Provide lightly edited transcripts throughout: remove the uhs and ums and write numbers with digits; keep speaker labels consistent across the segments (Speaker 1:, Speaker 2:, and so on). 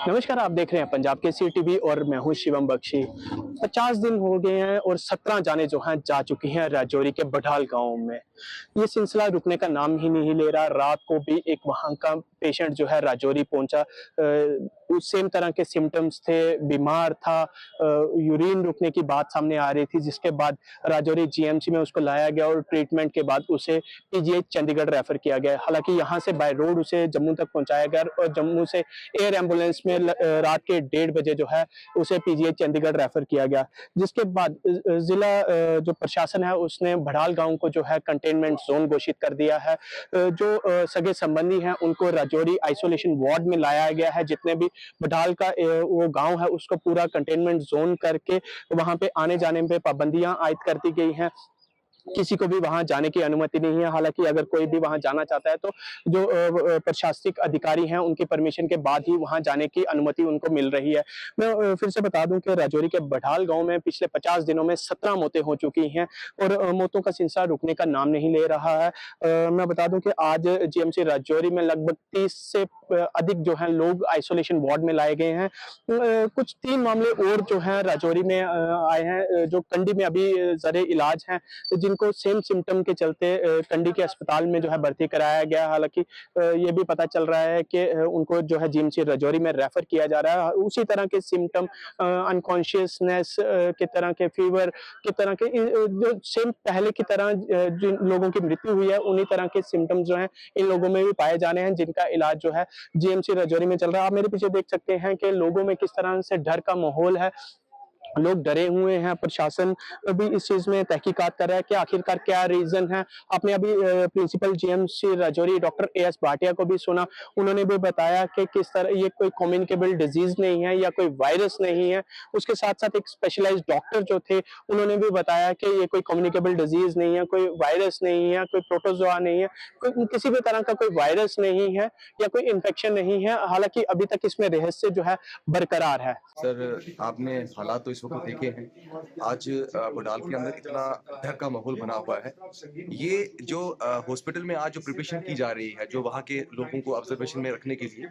Speaker 1: नमस्कार, आप देख रहे हैं पंजाब केसरी टीवी और मैं हूं शिवम बख्शी। 50 दिन हो गए हैं और 17 जानें जो हैं जा चुकी हैं राजौरी के बढ़ाल गांव में। ये सिलसिला रुकने का नाम ही नहीं ले रहा। रात को भी एक वहां का पेशेंट जो है राजौरी पहुंचा, उस सेम तरह के सिम्टम्स थे, बीमार था, यूरिन रुकने की बात सामने आ रही थी, जिसके बाद राजौरी जीएमसी में उसको लाया गया और ट्रीटमेंट के बाद उसे पीजीआई चंडीगढ़ रेफर किया गया। हालांकि यहाँ से बाय रोड उसे जम्मू तक पहुंचाया गया और जम्मू से एयर एम्बुलेंस में रात के 1:30 बजे जो है उसे पीजीआई चंडीगढ़ रेफर किया गया। जिसके बाद जिला जो प्रशासन है उसने बढ़ाल गांव को जो है कंटेनमेंट जोन घोषित कर दिया है। जो सगे संबंधी हैं उनको राजौरी आइसोलेशन वार्ड में लाया गया है। जितने भी बढ़ाल का वो गांव है उसको पूरा कंटेनमेंट जोन करके वहां पे आने जाने पे पाबंदियां आयद कर दी गई हैं। किसी को भी वहां जाने की अनुमति नहीं है। हालांकि अगर कोई भी वहां जाना चाहता है तो जो प्रशासनिक अधिकारी हैं उनकी परमिशन के बाद ही वहां जाने की अनुमति उनको मिल रही है। मैं फिर से बता दूं कि राजौरी के बढ़ाल गांव में पिछले 50 दिनों में 17 मौतें हो चुकी हैं और मौतों का सिलसिला रुकने का नाम नहीं ले रहा है। मैं बता दूं कि आज जीएमसी राजौरी में लगभग 30 से अधिक जो है लोग आइसोलेशन वार्ड में लाए गए हैं। कुछ 3 मामले और जो है राजौरी में आए हैं, जो कंडी में अभी जरे इलाज हैं, जिनको सेम सिम्टम के चलते कंडी के अस्पताल में जो है भर्ती कराया गया। हालांकि ये भी पता चल रहा है कि उनको जो है जीएमसी राजौरी में रेफर किया जा रहा है। उसी तरह के सिम्टम, अनकॉन्शियसनेस के तरह के, फीवर के तरह के, जो सेम पहले की तरह जिन लोगों की मृत्यु हुई है उन्हीं तरह के सिम्टम जो हैं इन लोगों में भी पाए जाने हैं, जिनका इलाज जो है जीएमसी राजौरी में चल रहा है। आप मेरे पीछे देख सकते हैं कि लोगों में किस तरह से डर का माहौल है। लोग डरे हुए हैं। प्रशासन भी इस चीज में तहकीकात कर रहा है कि आखिरकार क्या रीजन है। आपने अभी principal GMC Rajouri doctor AS Bhatia को भी सुना। उन्होंने भी बताया कि किस तरह ये कोई कम्युनिकेबल डिजीज नहीं है या कोई वायरस नहीं है। उसके साथ साथ एक स्पेशलाइज्ड डॉक्टर जो थे उन्होंने भी बताया कि ये कोई कम्युनिकेबल डिजीज नहीं है, कोई वायरस नहीं है, कोई प्रोटोजोआ नहीं है, किसी भी तरह का कोई वायरस नहीं है या कोई इन्फेक्शन नहीं है। हालांकि अभी तक इसमें रहस्य जो है बरकरार है।
Speaker 2: सर, आपने हालात तो इस वक्त देखे हैं। आज बुडाल के अंदर इतना डर का माहौल बना हुआ है। ये जो हॉस्पिटल में आज जो प्रिपरेशन की जा रही है, जो वहाँ के लोगों को ऑब्जर्वेशन में रखने के लिए,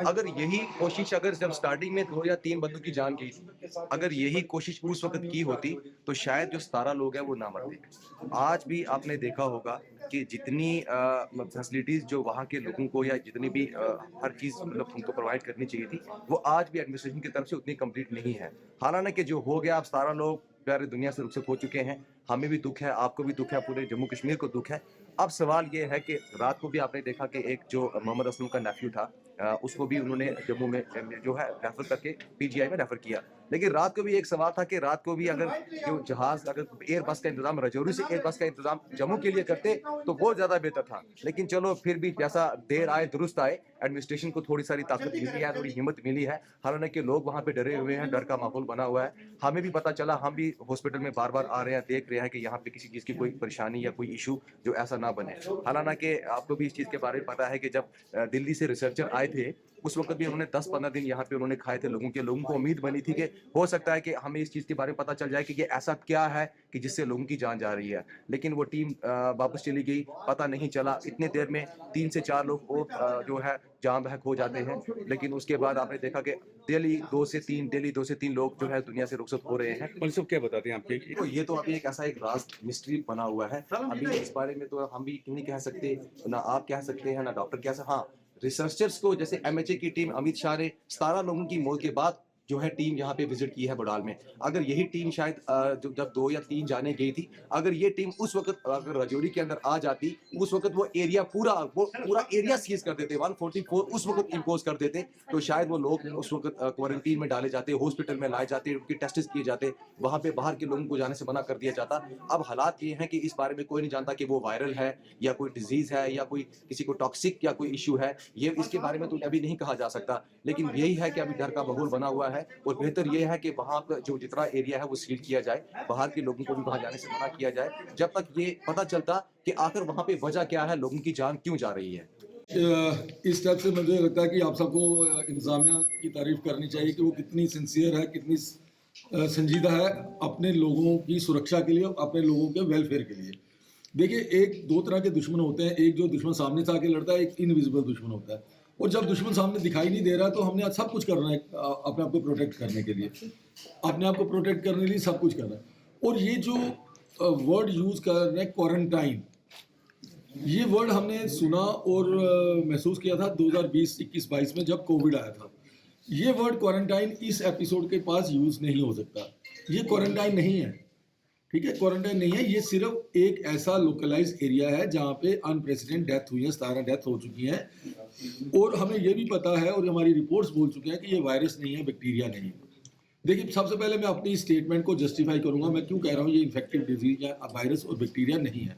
Speaker 2: अगर यही कोशिश अगर जब स्टार्टिंग में 2 या 3 बंदों की जान गई थी, अगर यही कोशिश उस वक्त की होती तो शायद जो 17 लोग हैं वो ना मरते। आज भी आपने देखा होगा कि जितनी फैसिलिटीज जो वहाँ के लोगों को या जितनी भी हर चीज मतलब उनको प्रोवाइड करनी चाहिए थी, वो आज भी एडमिनिस्ट्रेशन की तरफ से उतनी कंप्लीट नहीं है। हालांकि जो हो गया, आप 17 लोग प्यारे दुनिया से रुखसत हो चुके हैं। हमें भी दुख है, आपको भी दुख है, पूरे जम्मू कश्मीर को दुख है। अब सवाल ये है कि रात को भी आपने देखा कि एक जो मोहम्मद असलम का नेफ्यू था, उसको भी उन्होंने जम्मू में जो है रेफर करके पीजीआई में रेफर किया। लेकिन रात को भी एक सवाल था कि रात को भी अगर जो जहाज, अगर एयर बस का इंतजाम राजौरी से एयर बस का इंतजाम जम्मू के लिए करते तो वो ज्यादा बेहतर था। लेकिन चलो फिर भी जैसा देर आए दुरुस्त आए, एडमिनिस्ट्रेशन को थोड़ी सारी ताकत मिली है, थोड़ी हिम्मत मिली है। हालांकि लोग वहां पे डरे हुए हैं, डर का माहौल बना हुआ है। हमें भी पता चला, हम भी हॉस्पिटल में बार बार आ रहे हैं, देख रहे हैं कि यहाँ पे किसी चीज की कोई परेशानी या कोई इशू जो ऐसा ना बने। हालांकि आपको भी इस चीज के बारे में पता है कि जब दिल्ली से रिसर्चर आए थे उस वक्त भी उन्होंने 10-15 दिन यहाँ पे उन्होंने खाए थे। लोगों को उम्मीद बनी थी कि हो सकता है कि हमें इस चीज के बारे में पता चल जाए कि ये ऐसा क्या है कि जिससे लोगों की जान जा रही है। लेकिन वो टीम वापस चली गई, पता नहीं चला। इतने देर में 3 से 4 लोग और जो है जान बहक हो जाते हैं। लेकिन उसके बाद आपने देखा कि डेली 2 से 3 लोग जो है दुनिया से रुखसत हो रहे हैं।
Speaker 3: पुलिस क्या बताते हैं आपके?
Speaker 2: तो ये तो अभी एक ऐसा एक राज मिस्ट्री बना हुआ है। अभी इस बारे में तो हम भी नहीं कह सकते, ना आप कह सकते हैं, ना डॉक्टर कह सकते। हाँ, रिसर्चर्स को, जैसे एमएचए की टीम, अमित शाह ने 17 लोगों की मौत के बाद जो है टीम यहाँ पे विजिट की है बुडाल में। अगर यही टीम शायद जब 2 या 3 जाने गई थी, अगर ये टीम उस वक्त अगर राजौरी के अंदर आ जाती, उस वक्त वो पूरा एरिया सीज कर देते, 144 उस वक्त इम्पोज कर देते, तो शायद वो लोग उस वक्त क्वारंटीन में डाले जाते, हॉस्पिटल में लाए जाते, उनके टेस्ट किए जाते, वहां पे बाहर के लोगों को जाने से मना कर दिया जाता। अब हालात ये हैं कि इस बारे में कोई नहीं जानता कि वो वायरल है या कोई डिजीज है या कोई किसी को टॉक्सिक या कोई इश्यू है। ये इसके बारे में तो अभी नहीं कहा जा सकता। लेकिन यही है कि अभी डर का माहौल बना हुआ है और बेहतर यह है कि वहां पर जो जितना एरिया है वो सील किया जाए, बाहर के लोगों को भी वहां जाने से मना किया जाए, जब तक ये पता चलता कि आखिर वहां पे वजह क्या है, लोगों की जान क्यों जा रही है।
Speaker 3: इस टाइप से मुझे लगता है कि आप सबको इंतजामिया की तारीफ करनी चाहिए कि वो कितनी सिंसियर है, कितनी संजीदा है अपने लोगों की सुरक्षा के लिए, अपने लोगों के वेलफेयर के लिए। देखिए, एक 2 तरह के दुश्मन होते हैं। एक जो दुश्मन सामने से आके लड़ता है, एक इनविजिबल दुश्मन होता है। और जब दुश्मन सामने दिखाई नहीं दे रहा तो हमने आज सब कुछ करना है अपने आप को प्रोटेक्ट करने के लिए, अपने आप को प्रोटेक्ट करने के लिए सब कुछ करना है। और ये जो वर्ड यूज़ कर रहे हैं क्वारंटाइन, ये वर्ड हमने सुना और महसूस किया था 2020, 21, 22 में जब कोविड आया था। ये वर्ड क्वारंटाइन इस एपिसोड के पास यूज़ नहीं हो सकता। ये क्वारंटाइन नहीं है, ठीक है, क्वारंटाइन नहीं है। ये सिर्फ एक ऐसा लोकलाइज एरिया है जहाँ पे अनप्रेसिडेंट डेथ हुई है, 17 डेथ हो चुकी हैं। और हमें ये भी पता है और हमारी रिपोर्ट्स बोल चुके हैं कि ये वायरस नहीं है, बैक्टीरिया नहीं है। देखिए, सबसे पहले मैं अपनी स्टेटमेंट को जस्टिफाई करूंगा, मैं क्यों कह रहा हूँ ये इन्फेक्टिव डिजीज या वायरस और बैक्टीरिया नहीं है।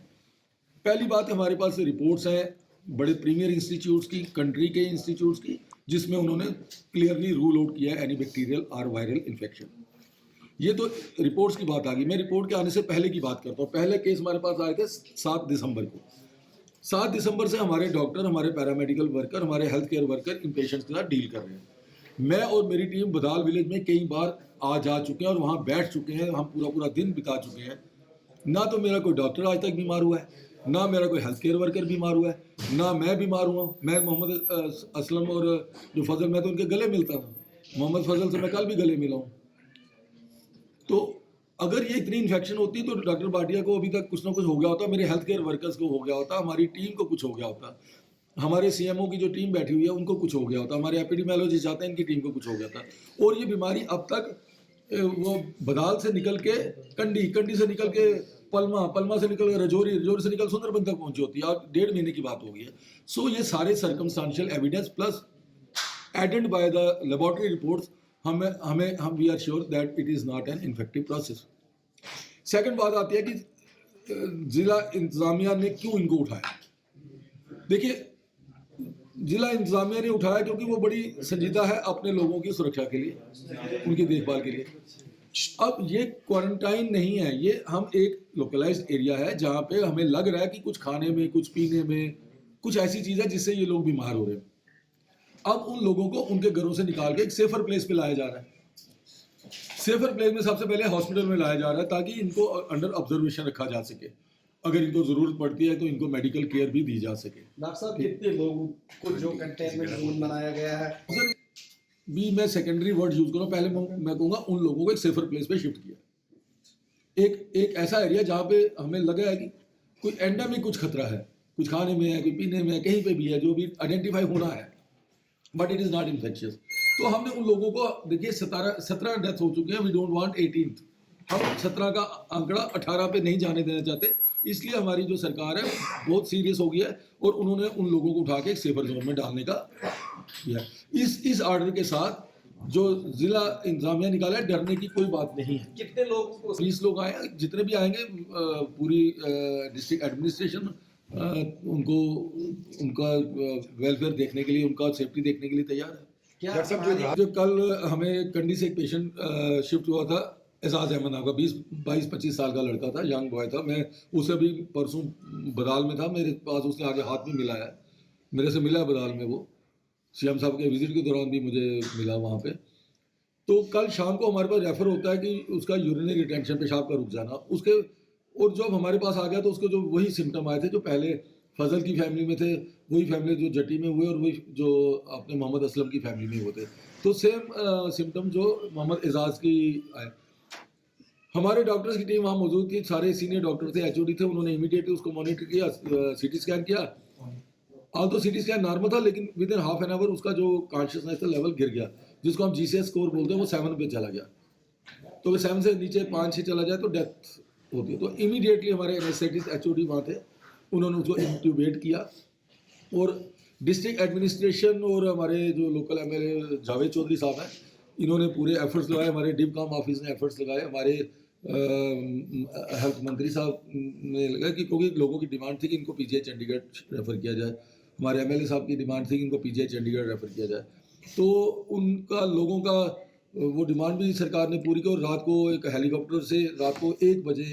Speaker 3: पहली बात, हमारे पास रिपोर्ट्स हैं बड़े प्रीमियर इंस्टीट्यूट्स की, कंट्री के इंस्टीट्यूट्स की, जिसमें उन्होंने क्लियरली रूल आउट किया है एनी बैक्टीरियल और वायरल इन्फेक्शन। ये तो रिपोर्ट्स की बात आ गई। मैं रिपोर्ट के आने से पहले की बात करता हूँ। पहले केस हमारे पास आए थे 7 दिसंबर को। 7 दिसंबर से हमारे डॉक्टर, हमारे पैरामेडिकल वर्कर, हमारे health care worker in patients के साथ डील कर रहे हैं। मैं और मेरी टीम बदाल विलेज में कई बार आ जा चुके हैं और वहाँ बैठ चुके हैं। हम पूरा पूरा दिन बिता चुके हैं। ना तो मेरा कोई डॉक्टर आज तक बीमार हुआ है, ना मेरा कोई हेल्थ केयर वर्कर बीमार हुआ है, ना मैं बीमार हुआ। मैं मोहम्मद असलम और जो फजल, मैं तो उनके गले मिलता था। मोहम्मद फजल से मैं कल भी गले मिला हूँ। तो अगर ये इतनी इन्फेक्शन होती तो डॉक्टर भाटिया को अभी तक कुछ ना कुछ हो गया होता, मेरे हेल्थ केयर वर्कर्स को हो गया होता, हमारी टीम को कुछ हो गया होता, हमारे सीएमओ की जो टीम बैठी हुई है उनको कुछ हो गया होता, हमारे एपिडेमियोलॉजिस्ट आते हैं इनकी टीम को कुछ हो गया था। और ये बीमारी अब तक वो बदाल से निकल के कंडी से निकल के पलमा से निकल के रजौरी से निकल सुंदरबन तक पहुंची होती है। अब 1.5 महीने की बात हो गई है। सो ये सारे circumstantial evidence plus added by the laboratory reports, हम we are sure that it is not an infective process. Second बात आती है कि जिला इंतजामिया ने क्यों इनको उठाया। देखिए, जिला इंतजामिया ने उठाया क्योंकि वो बड़ी संजीदा है अपने लोगों की सुरक्षा के लिए, उनकी देखभाल के लिए। अब ये क्वारंटाइन नहीं है, ये हम एक लोकलाइज्ड एरिया है जहाँ पे हमें लग रहा है कि कुछ खाने में, कुछ पीने में, कुछ ऐसी चीज़ है जिससे ये लोग बीमार हो रहे हैं। अब उन लोगों को उनके घरों से निकाल के एक सेफर प्लेस पे लाया जा रहा है। सेफर प्लेस में सबसे पहले हॉस्पिटल में लाया जा रहा है ताकि इनको अंडर ऑब्जर्वेशन रखा जा सके। अगर इनको ज़रूरत पड़ती है तो इनको मेडिकल केयर भी दी जा सके।
Speaker 4: डॉक्टर साहब, कितने लोगों को जो कंटेनमेंट जोन बनाया गया है,
Speaker 3: सर भी मैं सेकेंडरी वर्ड यूज़ करूँ, पहले मैं कहूँगा उन लोगों को एक सेफर प्लेस पे शिफ्ट किया। एक ऐसा एरिया जहाँ पे हमें लगा है कि कोई एंडेमिक कुछ खतरा है, कुछ खाने में है, कोई पीने में है, कहीं पे भी है, जो भी आइडेंटिफाई होना है, but it is not infectious. तो हमने उन लोगों को, देखिए 17 डेथ हो चुकी हैं, वी डोंट वांट 18th, हम 17 का आंकड़ा 18 पे नहीं जाने देना चाहते। इसलिए हमारी जो सरकार है बहुत सीरियस हो गई है और उन्होंने उन लोगों को उठा के एक सेफर जोन में डालने का किया। इस ऑर्डर के साथ जो जिला इंतजामिया निकाला है, डरने की कोई बात नहीं है।
Speaker 4: कितने लोगों को
Speaker 3: 20 लोग आए, जितने भी आएंगे पूरी डिस्ट्रिक्ट एडमिनिस्ट्रेशन उनको उनका वेलफेयर देखने के लिए, उनका सेफ्टी देखने के लिए तैयार है।
Speaker 4: क्या
Speaker 3: जो कल हमें कंडी से एक पेशेंट शिफ्ट हुआ था, एजाज अहमद नाम का 22-25 साल का लड़का था, यंग बॉय था। मैं उसे भी परसों बदाल में था, मेरे पास उसने आगे हाथ में मिला है, मेरे से मिला है बदाल में। वो सीएम साहब के विजिट के दौरान भी मुझे मिला वहाँ पे। तो कल शाम को हमारे पास रेफर होता है कि उसका यूरिनरी रिटेंशन, पेशाब का रुक जाना उसके, और जब हमारे पास आ गया तो उसके जो वही सिम्टम आए थे जो पहले फजल की फैमिली में थे, वही फैमिली जो जटी में हुए और वही जो अपने मोहम्मद असलम की फैमिली में हुए थे। तो सेम सिम्टम जो मोहम्मद एजाज की आए। हमारे डॉक्टर्स की टीम वहाँ मौजूद थी, सारे सीनियर डॉक्टर थे, एचओडी थे, उन्होंने इमीडिएटली उसको मॉनिटर किया, सीटी स्कैन किया। ऑल तो सीटी स्कैन नॉर्मल था, लेकिन with in half an hour उसका जो कॉन्शियसनेस का लेवल गिर गया, जिसको हम जीसीएस स्कोर बोलते हैं, वो 7 पे चला गया। तो अगर 7 से नीचे 5-6 चला जाए तो डेथ होती है। तो इमीडिएटली हमारे एनेस्थेटिस्ट एचओडी वहाँ थे, उन्होंने उसको इंट्यूबेट किया। और डिस्ट्रिक्ट एडमिनिस्ट्रेशन और हमारे जो लोकल एमएलए जावेद चौधरी साहब हैं, इन्होंने पूरे एफर्ट्स लगाए, हमारे डिवकाम ऑफिस ने एफर्ट्स लगाए, हमारे हेल्थ मंत्री साहब ने लगाया कि क्योंकि लोगों की डिमांड थी कि इनको पीजीआई चंडीगढ़ रेफ़र किया जाए, हमारे एमएलए साहब की डिमांड थी कि इनको पीजीआई चंडीगढ़ रेफ़र किया जाए। तो उनका लोगों का वो डिमांड भी सरकार ने पूरी की। और रात को एक हेलीकॉप्टर से रात को 1 बजे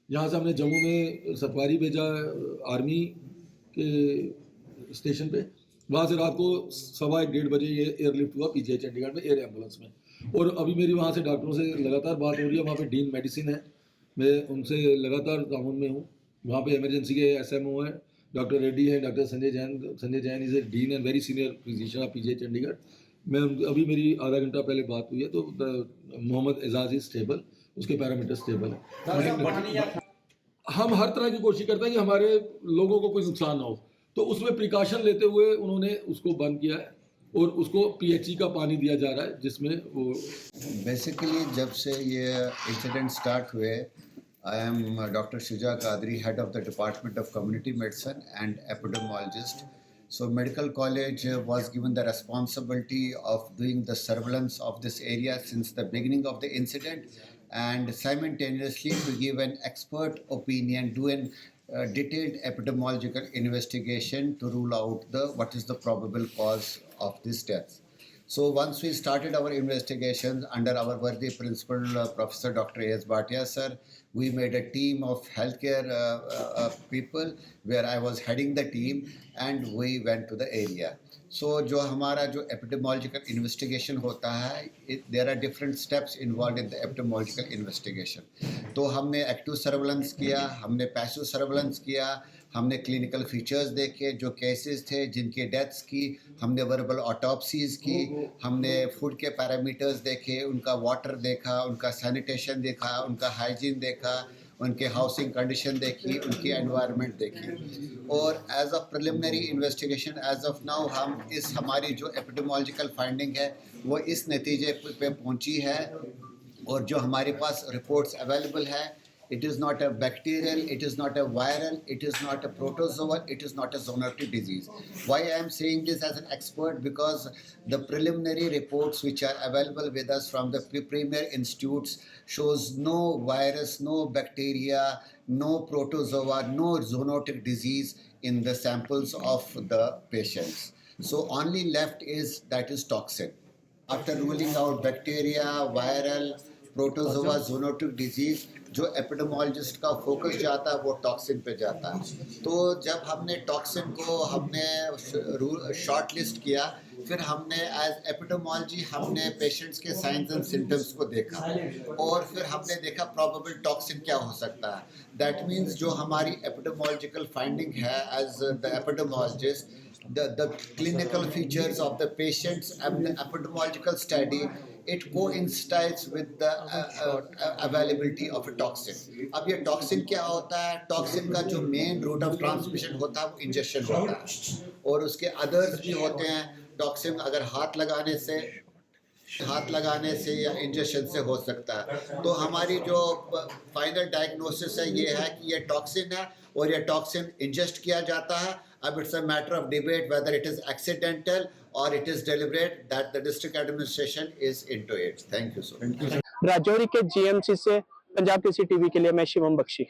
Speaker 3: यहाँ से हमने जम्मू में सफारी भेजा आर्मी के स्टेशन पे, वहाँ से रात को 1:15-1:30 बजे ये एयरलिफ्ट हुआ पीजीआई चंडीगढ़ में एयर एम्बुलेंस में। और अभी मेरी वहाँ से डॉक्टरों से लगातार बात हो रही है, वहाँ पे डीन मेडिसिन है, मैं उनसे लगातार ताउन में हूँ। वहाँ पे इमरजेंसी के एसएमओ हैं, डॉक्टर रेड्डी है, doctor Sanjay Jain is a dean and very senior physician of PGI Chandigarh. मैं अभी मेरी आधा घंटा पहले बात हुई है, तो मोहम्मद एजाज इज स्टेबल, उसके पैरामीटर स्टेबल है। हम हर तरह की कोशिश करते हैं कि हमारे लोगों को कोई नुकसान ना हो, तो उसमें प्रिकॉशन लेते हुए उन्होंने उसको बंद किया है और उसको पीएचई का पानी दिया जा रहा है, जिसमें वो
Speaker 5: बेसिकली जब से ये इंसिडेंट स्टार्ट हुए, I am doctor Shuja Qadri, head of the department of community medicine and epidemiologist. So medical college was given the responsibility of doing the surveillance of this area since the beginning of the incident, and simultaneously to give an expert opinion, do an detailed epidemiological investigation to rule out what is the probable cause of this death. So once we started our investigations under our worthy principal, Professor Dr. A.S. Bhatia sir, we made a team of healthcare people where I was heading the team, and we went to the area. So जो हमारा जो epidemiological investigation होता है, there are different steps involved in the epidemiological investigation. तो हमने active surveillance किया, हमने passive surveillance किया, हमने क्लिनिकल फीचर्स देखे, जो केसेस थे जिनकी डेथ्स की, हमने वर्बल ऑटोप्सीज़ की, हमने फूड के पैरामीटर्स देखे, उनका वाटर देखा, उनका सैनिटेशन देखा, उनका हाइजीन देखा, उनके हाउसिंग कंडीशन देखी, उनकी एनवायरनमेंट देखी। और as a preliminary investigation as of now हम इस हमारी जो एपिडेमोलॉजिकल फाइंडिंग है वो इस नतीजे पे पहुंची है, और जो हमारे पास रिपोर्ट्स अवेलेबल है, it is not a bacterial, it is not a viral, it is not a protozoal, it is not a zoonotic disease. Why I am saying this as an expert? Because the preliminary reports which are available with us from the premier institutes shows no virus, no bacteria, no protozoa, no zoonotic disease in the samples of the patients. So only left is that is toxin. After ruling out bacteria, viral, protozoa, zoonotic disease, जो epidemiologist का focus जाता है वो toxin पे जाता है। तो जब हमने टॉक्सिन को हमने शॉर्ट लिस्ट किया, फिर हमने एज एपिडेमोलॉजी हमने पेशेंट्स के साइंस एंड सिम्टम्स को देखा, और फिर हमने देखा प्रोबेबल टॉक्सिन क्या हो सकता है। दैट मीन्स जो हमारी एपिडेमोलॉजिकल फाइंडिंग है as the epidemiologist, the clinical features of the patients and the epidemiological study, it coincides with the availability of a toxin. अब ये टॉक्सिन क्या होता है? टॉक्सिन का जो मेन रूट ऑफ ट्रांसमिशन होता है वो इंजेक्शन होता है, और उसके अदर्स भी होते हैं। टॉक्सिन अगर हाथ लगाने से या इंजेक्शन से हो सकता है। तो हमारी जो फाइनल डायग्नोसिस है ये है कि ये टॉक्सिन है, और ये टॉक्सिन इंजेस्ट किया जाता है। अब it's a matter of debate whether it is accidental और it is deliberate, that the district administration is into it. Thank you so much.
Speaker 1: Rajouri के जीएमसी से पंजाब केसरी टीवी के लिए मैं शिवम बख्शी।